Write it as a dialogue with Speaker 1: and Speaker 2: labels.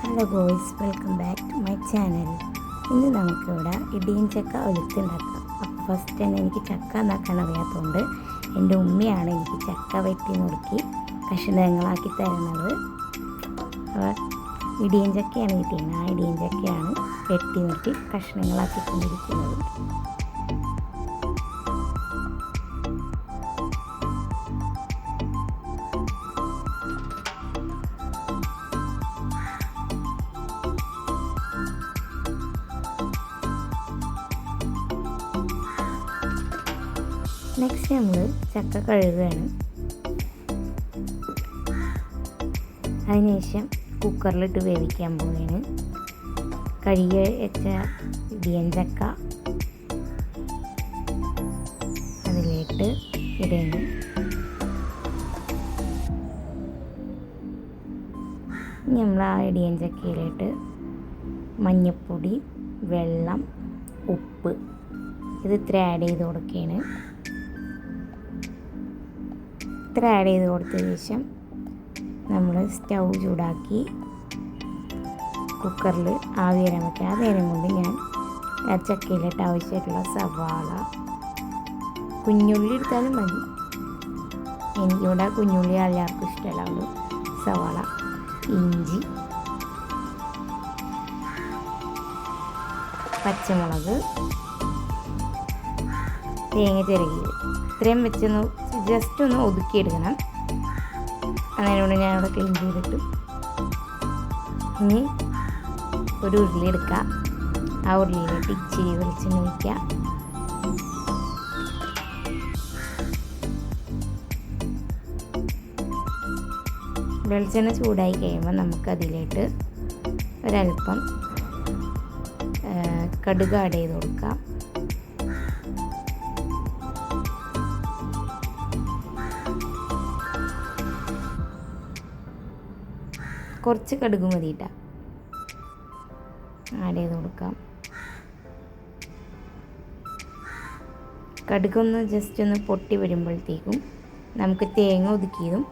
Speaker 1: Hello boys, welcome back to my channel. ഇന്ന് നമുക്കിവിടെ ഇടിയും ചക്ക ഒലുത്തുണ്ടാക്കാം. അപ്പോൾ ഫസ്റ്റ് തന്നെ എനിക്ക് ചക്ക ഉണ്ടാക്കാൻ അറിയാത്തതുകൊണ്ട് എൻ്റെ ഉമ്മയാണ് എനിക്ക് ചക്ക വെട്ടി നുറുക്കി കഷ്ണങ്ങളാക്കി തരുന്നത്. അപ്പോൾ ഇടിയും ചക്കയാണ് കിട്ടിയത്. ആ ഇടിയും ചക്കയാണ് വെട്ടി നുറുക്കി കഷ്ണങ്ങളാക്കിക്കൊണ്ടിരിക്കുന്നത്. നെക്സ്റ്റ് നമ്മൾ ചക്ക കഴുകുകയാണ്. അതിനുശേഷം കുക്കറിലിട്ട് വേവിക്കാൻ പോവുകയാണ്. കഴുകി വെച്ച ഇടിയൻ ചക്ക അതിലേക്ക് ഇടുകയാണ്. ഇനി നമ്മൾ ആ ഇടിയൻ ചക്കയിലേക്ക് മഞ്ഞൾപ്പൊടി, വെള്ളം, ഉപ്പ് ഇത് ഇത്ര ആഡ് ചെയ്ത് കൊടുക്കുകയാണ്. ഇത്ര ആഡ് ചെയ്ത് കൊടുത്ത ശേഷം നമ്മൾ സ്റ്റൗ ചൂടാക്കി കുക്കറിൽ ആവി വരാൻ വയ്ക്കുക. ആ നേരം കൊണ്ട് ഞാൻ ആ ചക്കയിലിട്ട് ആവശ്യമായിട്ടുള്ള സവാള, കുഞ്ഞുള്ളി എടുത്താലും മതി. എനിക്കിവിടെ കുഞ്ഞുള്ളി എല്ലാവർക്കും ഇഷ്ടമല്ല. സവാള, ഇഞ്ചി, പച്ചമുളക്, തേങ്ങ ചിരകിയത് ഇത്രയും വെച്ചൊന്ന് ജസ്റ്റ് ഒന്ന് ഒതുക്കിയെടുക്കണം. അതിനോട് ഞാനിവിടെ ക്ലീൻ ചെയ്തിട്ട് ഇനി ഒരു ഉരുളി എടുക്കുക. ആ ഉരുളിയിലേക്ക് ഇച്ചിരി വെളിച്ചെണ്ണ ഒഴിക്കുക. വെളിച്ചെണ്ണ ചൂടായി കഴിയുമ്പോൾ നമുക്കതിലേക്ക് ഒരല്പം കടുക് ആഡ് ചെയ്ത് കൊടുക്കാം. കുറച്ച് കടുക് മതിയിട്ട ആഡ് ചെയ്ത് കൊടുക്കാം. കടുകൊന്ന് ജസ്റ്റ് ഒന്ന് പൊട്ടി വരുമ്പോഴത്തേക്കും നമുക്ക് തേങ്ങ ഒതുക്കിയതും